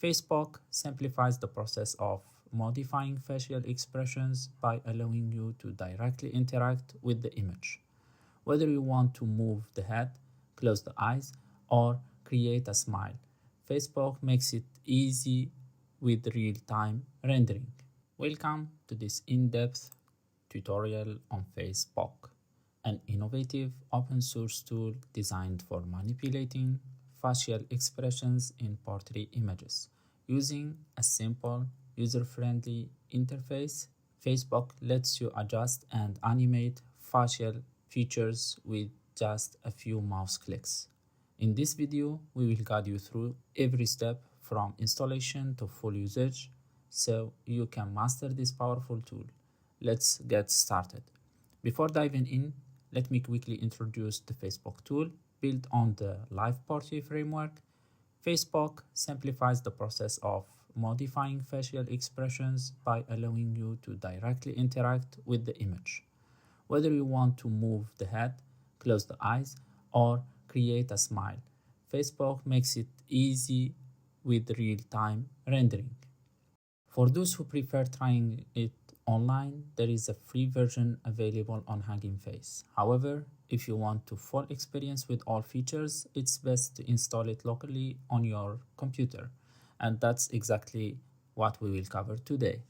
FacePoke simplifies the process of modifying facial expressions by allowing you to directly interact with the image. Whether you want to move the head, close the eyes, or create a smile, FacePoke makes it easy with real-time rendering. Welcome to this in-depth tutorial on FacePoke, an innovative open source tool designed for manipulating facial expressions in portrait images. Using a simple, user-friendly interface, FacePoke lets you adjust and animate facial features with just a few mouse clicks. In this video, we will guide you through every step from installation to full usage so you can master this powerful tool. Let's get started. Before diving in, let me quickly introduce the FacePoke tool. Built on the Live Portrait framework, FacePoke simplifies the process of modifying facial expressions by allowing you to directly interact with the image. Whether you want to move the head, close the eyes, or create a smile, FacePoke makes it easy with real-time rendering. For those who prefer trying it online, there is a free version available on Hugging Face. However, if you want to full experience with all features, it's best to install it locally on your computer. And that's exactly what we will cover today.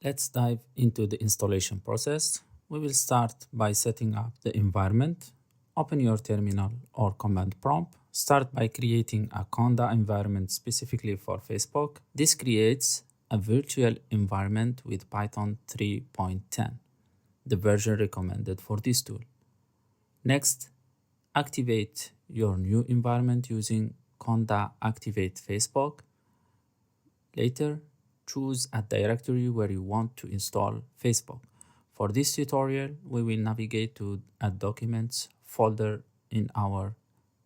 Let's dive into the installation process. We will start by setting up the environment. Open your terminal or command prompt. Start by creating a Conda environment specifically for FacePoke. This creates a virtual environment with Python 3.10, the version recommended for this tool. Next, activate your new environment using Conda activate FacePoke. Later, choose a directory where you want to install FacePoke. For this tutorial, we will navigate to a documents folder in our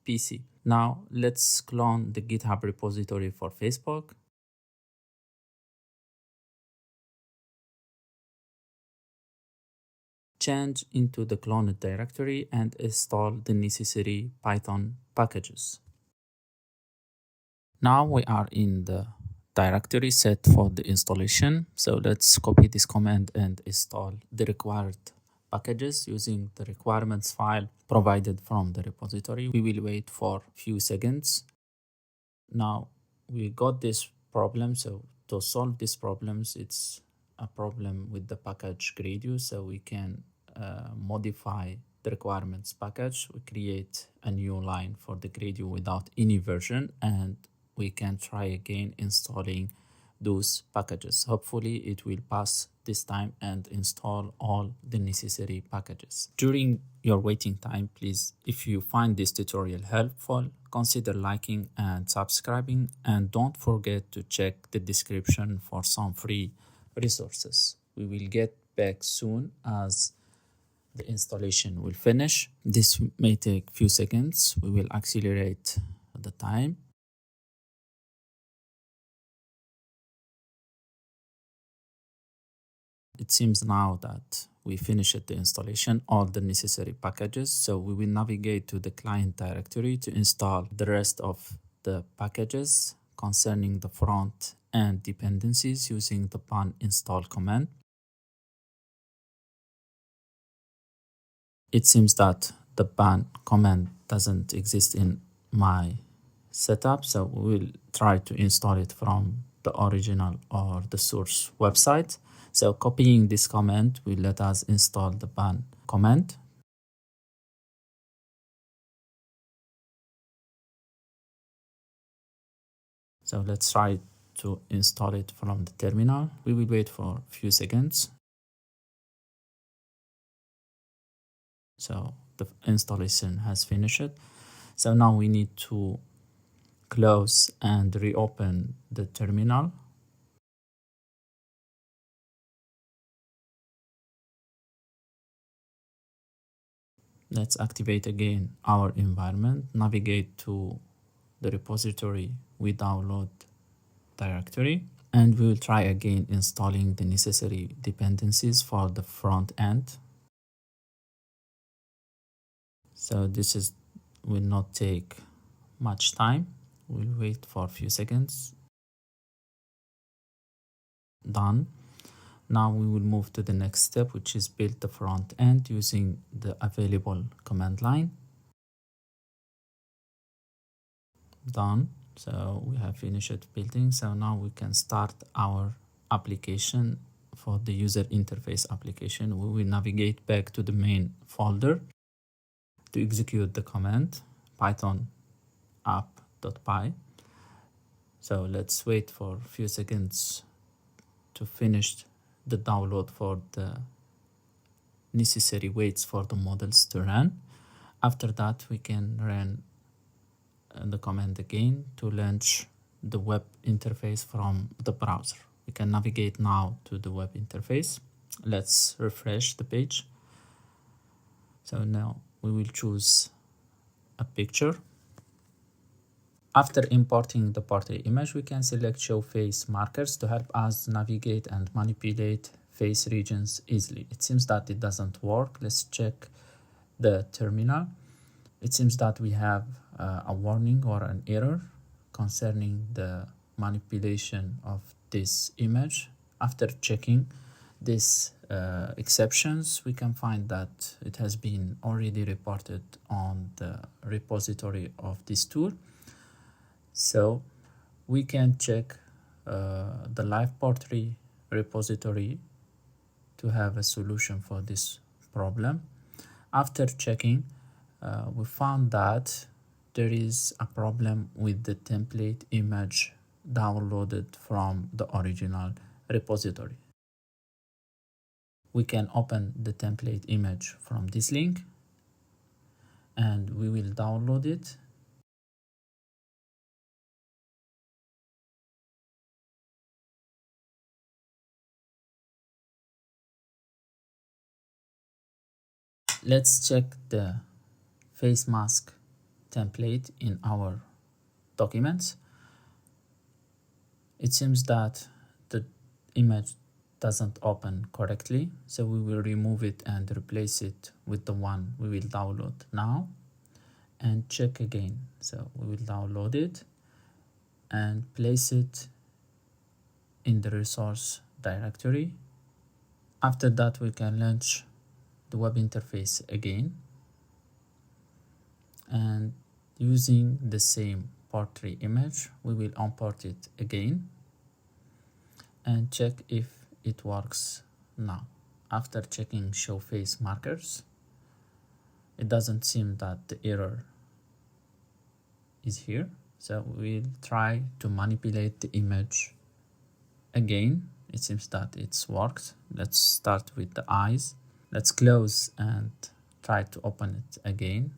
PC. Now, let's clone the GitHub repository for FacePoke. Change into the cloned directory and install the necessary Python packages. Now we are in the directory set for the installation. So let's copy this command and install the required packages using the requirements file provided from the repository. We will wait for a few seconds. Now we got this problem. So to solve these problems, it's a problem with the package Gradio. So we can modify the requirements package. We create a new line for the Gradio without any version, and we can try again installing those packages. Hopefully it will pass this time and install all the necessary packages. During your waiting time, please, if you find this tutorial helpful, consider liking and subscribing, and don't forget to check the description for some free resources. We will get back soon as the installation will finish. This may take a few seconds. We will accelerate the time. It seems now that we finished the installation, all the necessary packages. So we will navigate to the client directory to install the rest of the packages concerning the front end dependencies using the pan install command. It seems that the pan command doesn't exist in my setup, so we will try to install it from the original or the source website. So copying this command will let us install the pan command. So let's try to install it from the terminal. We will wait for a few seconds. So the installation has finished. So now we need to close and reopen the terminal. Let's activate again our environment, navigate to the repository we download directory, and we will try again installing the necessary dependencies for the front end. So this will not take much time. We'll wait for a few seconds. Done. Now we will move to the next step, which is build the front end using the available command line. Done. So we have finished building. So now we can start our application. For the user interface application, we will navigate back to the main folder to execute the command python app.py. So let's wait for a few seconds to finish the download for the necessary weights for the models to run. After that, we can run the command again to launch the web interface from the browser. We can navigate now to the web interface. Let's refresh the page. So now we will choose a picture. After importing the portrait image, we can select show face markers to help us navigate and manipulate face regions easily. It seems that it doesn't work. Let's check the terminal. It seems that we have a warning or an error concerning the manipulation of this image. After checking these exceptions, we can find that it has been already reported on the repository of this tool. So we can check the live portrait repository to have a solution for this problem. After checking, we found that there is a problem with the template image downloaded from the original repository. We can open the template image from this link and we will download it. Let's check the face mask template in our documents. It seems that the image doesn't open correctly, so we will remove it and replace it with the one we will download now and check again. So we will download it and place it in the resource directory. After that, we can launch the web interface again and using the same portrait image, we will import it again and check if it works now. After checking show face markers, it doesn't seem that the error is here. So we'll try to manipulate the image again. It seems that it's worked. Let's start with the eyes. Let's close and try to open it again.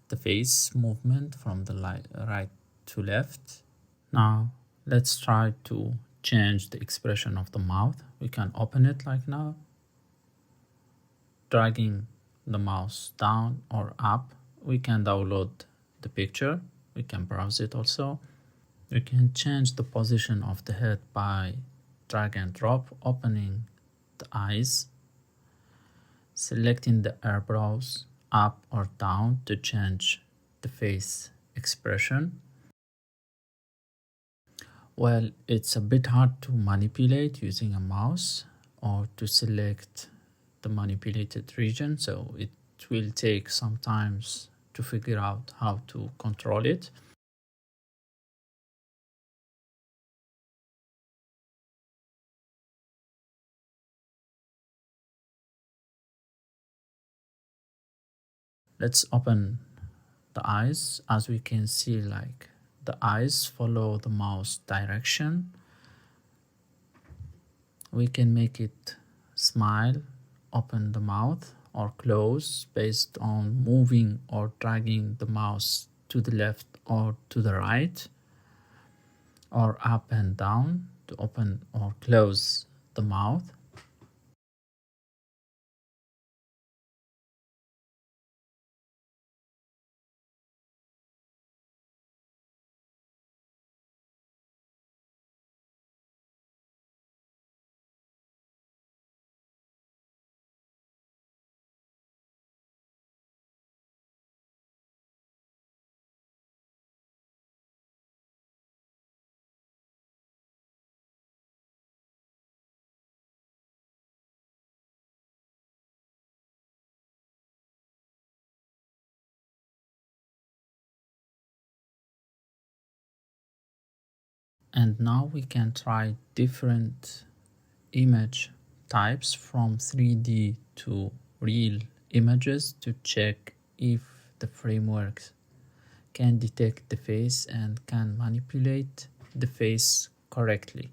The face movement from the right to left. Now let's try to change the expression of the mouth. We can open it like now, dragging the mouse down or up. We can download the picture. We can browse it also. We can change the position of the head by drag and drop, opening the eyes, selecting the eyebrows up or down to change the face expression. Well, it's a bit hard to manipulate using a mouse or to select the manipulated region, so it will take some time to figure out how to control it. Let's open the eyes. As we can see, like the eyes follow the mouse direction. We can make it smile, open the mouth or close based on moving or dragging the mouse to the left or to the right, or up and down to open or close the mouth. And now we can try different image types from 3D to real images to check if the frameworks can detect the face and can manipulate the face correctly.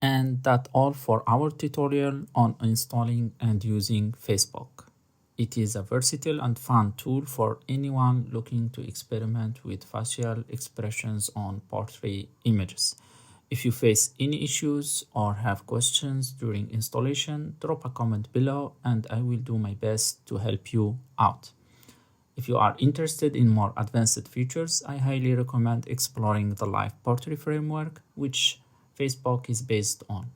And that's all for our tutorial on installing and using FacePoke. It is a versatile and fun tool for anyone looking to experiment with facial expressions on portrait images. If you face any issues or have questions during installation, drop a comment below and I will do my best to help you out. If you are interested in more advanced features, I highly recommend exploring the Live Portrait framework, which FacePoke is based on.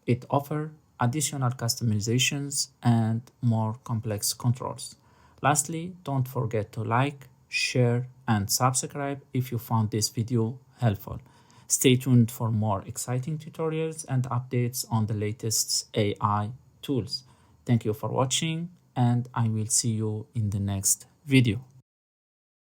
It offers additional customizations and more complex controls. Lastly, don't forget to like, share, and subscribe if you found this video helpful. Stay tuned for more exciting tutorials and updates on the latest AI tools. Thank you for watching, and I will see you in the next video.